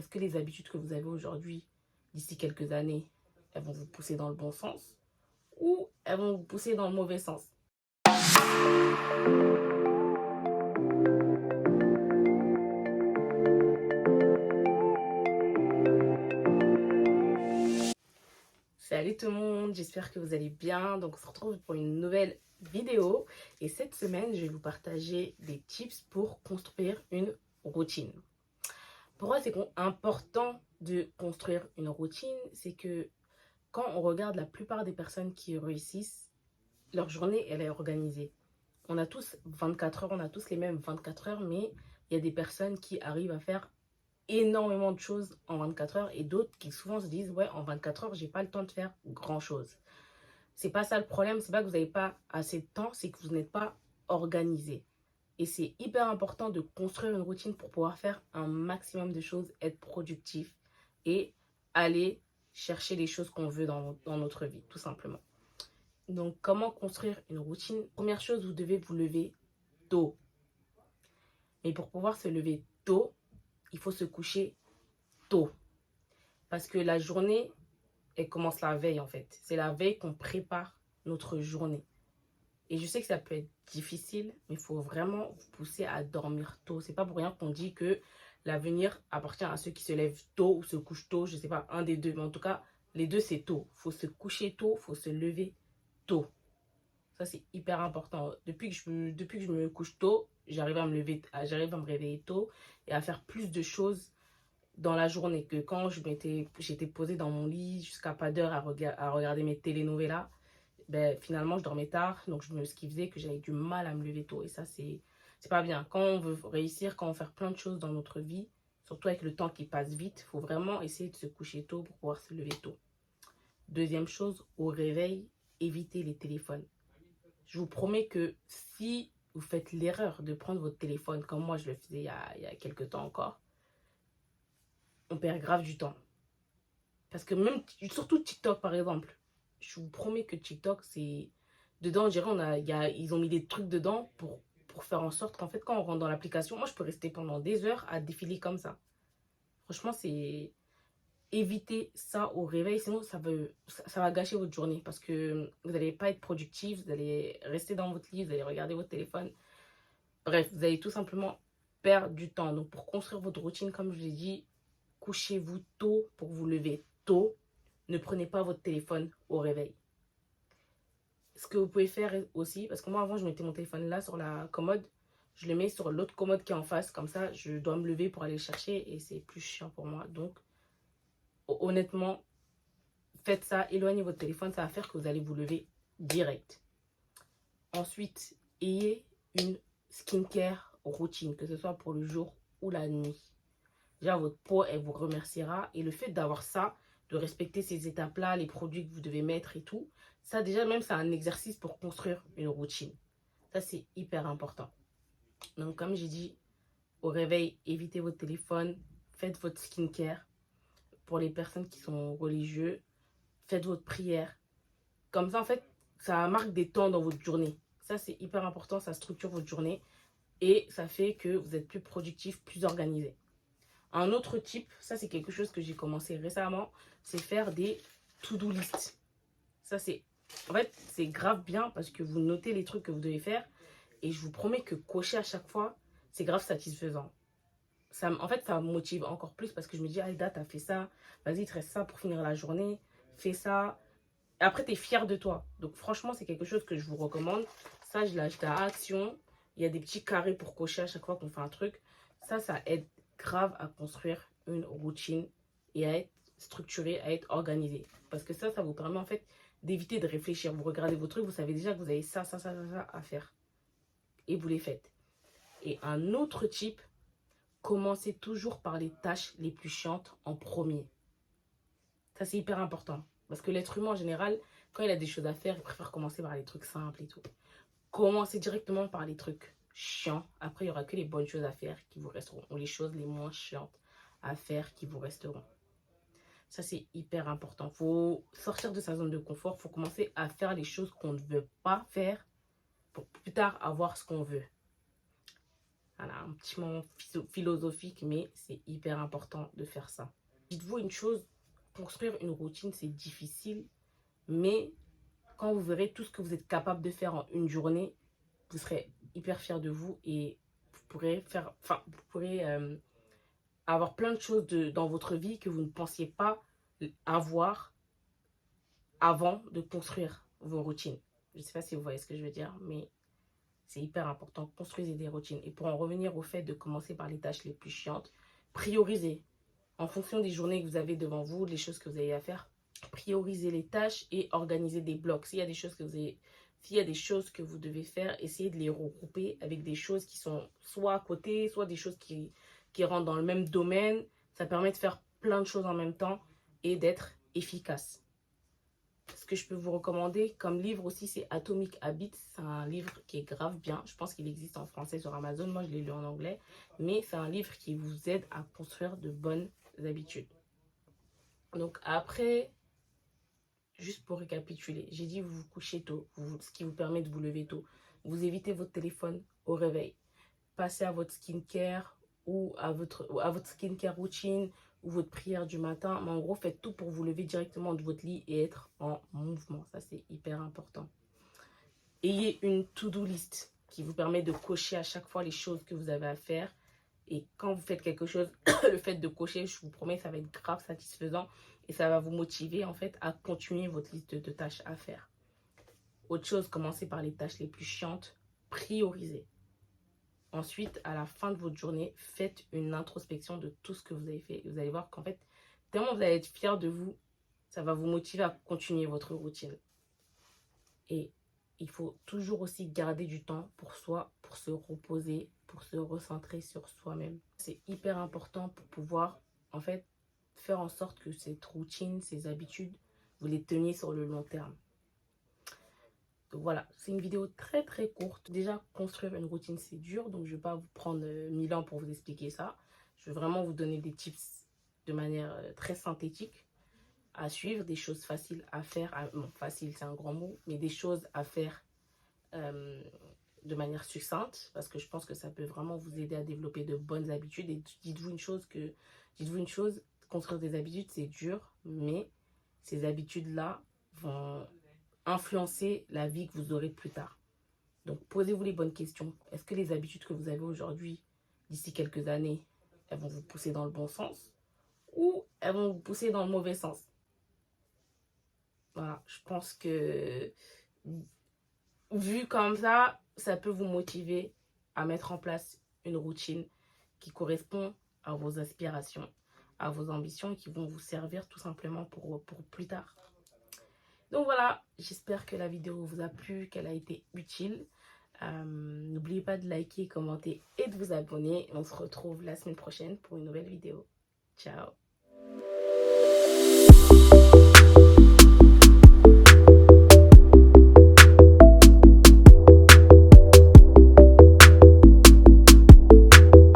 est-ce que les habitudes que vous avez aujourd'hui, d'ici quelques années, elles vont vous pousser dans le bon sens ou elles vont vous pousser dans le mauvais sens? Salut tout le monde, j'espère que vous allez bien. Donc on se retrouve pour une nouvelle vidéo et cette semaine je vais vous partager des tips pour construire une routine. Pour moi c'est important de construire une routine, c'est que quand on regarde la plupart des personnes qui réussissent, leur journée elle est organisée. On a tous 24 heures, on a tous les mêmes 24 heures, mais il y a des personnes qui arrivent à faire énormément de choses en 24 heures et d'autres qui souvent se disent ouais, en 24 heures j'ai pas le temps de faire grand chose. C'est pas ça le problème, c'est pas que vous n'avez pas assez de temps, c'est que vous n'êtes pas organisé. Et c'est hyper important de construire une routine pour pouvoir faire un maximum de choses, être productif et aller chercher les choses qu'on veut dans notre vie, tout simplement. Donc, comment construire une routine? Première chose, vous devez vous lever tôt. Mais pour pouvoir se lever tôt, il faut se coucher tôt. Parce que la journée, elle commence la veille en fait. C'est la veille qu'on prépare notre journée. Et je sais que ça peut être difficile, mais il faut vraiment vous pousser à dormir tôt. C'est pas pour rien qu'on dit que l'avenir appartient à ceux qui se lèvent tôt ou se couchent tôt. Je sais pas, un des deux. Mais en tout cas, les deux, c'est tôt. Il faut se coucher tôt, il faut se lever tôt. Ça, c'est hyper important. Depuis que je me couche tôt, j'arrive à me réveiller tôt et à faire plus de choses dans la journée que quand j'étais posée dans mon lit jusqu'à pas d'heure à regarder mes telenovelas. Ben, finalement, je dormais tard. Donc, ce qui faisait que j'avais du mal à me lever tôt. Et ça, c'est pas bien. Quand on veut réussir, quand on veut faire plein de choses dans notre vie, surtout avec le temps qui passe vite, il faut vraiment essayer de se coucher tôt pour pouvoir se lever tôt. Deuxième chose, au réveil, évitez les téléphones. Je vous promets que si vous faites l'erreur de prendre votre téléphone, comme moi je le faisais il y a quelques temps encore, on perd grave du temps. Parce que même, surtout TikTok par exemple, je vous promets que TikTok, c'est... Dedans, on dirait, ils ont mis des trucs dedans pour faire en sorte qu'en fait, quand on rentre dans l'application, moi je peux rester pendant des heures à défiler comme ça. Franchement, c'est... Évitez ça au réveil, sinon ça va gâcher votre journée parce que vous n'allez pas être productif, vous allez rester dans votre lit, vous allez regarder votre téléphone. Bref, vous allez tout simplement perdre du temps. Donc, pour construire votre routine, comme je l'ai dit, couchez-vous tôt pour vous lever tôt. Ne prenez pas votre téléphone au réveil. Ce que vous pouvez faire aussi, parce que moi, avant, je mettais mon téléphone là sur la commode. Je le mets sur l'autre commode qui est en face. Comme ça, je dois me lever pour aller le chercher et c'est plus chiant pour moi. Donc, honnêtement, faites ça. Éloignez votre téléphone. Ça va faire que vous allez vous lever direct. Ensuite, ayez une skincare routine, que ce soit pour le jour ou la nuit. Déjà, votre peau, elle vous remerciera. Et le fait d'avoir ça, de respecter ces étapes-là, les produits que vous devez mettre et tout, ça déjà, même, c'est un exercice pour construire une routine. Ça, c'est hyper important. Donc, comme j'ai dit, au réveil, évitez votre téléphone, faites votre skincare. Pour les personnes qui sont religieux, faites votre prière. Comme ça, en fait, ça marque des temps dans votre journée. Ça, c'est hyper important, ça structure votre journée. Et ça fait que vous êtes plus productif, plus organisé. Un autre type, ça c'est quelque chose que j'ai commencé récemment, c'est faire des to-do list. Ça c'est, en fait, c'est grave bien parce que vous notez les trucs que vous devez faire et je vous promets que cocher à chaque fois, c'est grave satisfaisant. En fait, ça me motive encore plus parce que je me dis, Aïda, t'as fait ça, vas-y, il te reste ça pour finir la journée, fais ça. Et après, t'es fier de toi. Donc franchement, c'est quelque chose que je vous recommande. Ça, je l'ai acheté à Action. Il y a des petits carrés pour cocher à chaque fois qu'on fait un truc. Ça aide grave à construire une routine et à être structuré, à être organisé. Parce que ça vous permet en fait d'éviter de réfléchir. Vous regardez vos trucs, vous savez déjà que vous avez ça à faire. Et vous les faites. Et un autre type, commencez toujours par les tâches les plus chiantes en premier. Ça, c'est hyper important. Parce que l'être humain, en général, quand il a des choses à faire, il préfère commencer par les trucs simples et tout. Commencez directement par les trucs chiants. Après, il n'y aura que les bonnes choses à faire qui vous resteront. Ou les choses les moins chiantes à faire qui vous resteront. Ça, c'est hyper important. Il faut sortir de sa zone de confort. Il faut commencer à faire les choses qu'on ne veut pas faire pour plus tard avoir ce qu'on veut. Voilà, un petit moment philosophique, mais c'est hyper important de faire ça. Dites-vous une chose, construire une routine, c'est difficile, mais quand vous verrez tout ce que vous êtes capable de faire en une journée, vous serez hyper fier de vous et vous pourrez avoir plein de choses dans votre vie que vous ne pensiez pas avoir avant de construire vos routines. Je ne sais pas si vous voyez ce que je veux dire, mais c'est hyper important. Construisez des routines. Et pour en revenir au fait de commencer par les tâches les plus chiantes, priorisez. En fonction des journées que vous avez devant vous, les choses que vous avez à faire, priorisez les tâches et organisez des blocs. S'il y a des choses que vous devez faire, essayez de les regrouper avec des choses qui sont soit à côté, soit des choses qui rentrent dans le même domaine. Ça permet de faire plein de choses en même temps et d'être efficace. Ce que je peux vous recommander comme livre aussi, c'est Atomic Habits. C'est un livre qui est grave bien. Je pense qu'il existe en français sur Amazon. Moi, je l'ai lu en anglais. Mais c'est un livre qui vous aide à construire de bonnes habitudes. Donc après, juste pour récapituler, j'ai dit vous vous couchez tôt, ce qui vous permet de vous lever tôt. Vous évitez votre téléphone au réveil. Passez à votre skincare ou à votre skincare routine ou votre prière du matin. Mais en gros, faites tout pour vous lever directement de votre lit et être en mouvement. Ça, c'est hyper important. Ayez une to-do list qui vous permet de cocher à chaque fois les choses que vous avez à faire. Et quand vous faites quelque chose, le fait de cocher, je vous promets, ça va être grave satisfaisant. Et ça va vous motiver en fait à continuer votre liste de tâches à faire. Autre chose, commencez par les tâches les plus chiantes. Priorisez. Ensuite, à la fin de votre journée, faites une introspection de tout ce que vous avez fait. Vous allez voir qu'en fait, tellement vous allez être fier de vous, ça va vous motiver à continuer votre routine. Et il faut toujours aussi garder du temps pour soi, pour se reposer, pour se recentrer sur soi-même. C'est hyper important pour pouvoir, en fait, faire en sorte que cette routine, ces habitudes, vous les teniez sur le long terme. Donc voilà, c'est une vidéo très très courte. Déjà, construire une routine, c'est dur. Donc je ne vais pas vous prendre 1000 ans pour vous expliquer ça. Je vais vraiment vous donner des tips de manière très synthétique à suivre, des choses faciles à faire. Bon, facile, c'est un grand mot, mais des choses à faire de manière succincte. Parce que je pense que ça peut vraiment vous aider à développer de bonnes habitudes. Et dites-vous une chose, construire des habitudes, c'est dur. Mais ces habitudes-là vont influencer la vie que vous aurez plus tard. Donc, posez-vous les bonnes questions. Est-ce que les habitudes que vous avez aujourd'hui, d'ici quelques années, elles vont vous pousser dans le bon sens ou elles vont vous pousser dans le mauvais sens? Voilà, je pense que vu comme ça, ça peut vous motiver à mettre en place une routine qui correspond à vos aspirations, à vos ambitions, qui vont vous servir tout simplement pour plus tard. Donc voilà, j'espère que la vidéo vous a plu, qu'elle a été utile. N'oubliez pas de liker, commenter et de vous abonner. On se retrouve la semaine prochaine pour une nouvelle vidéo. Ciao!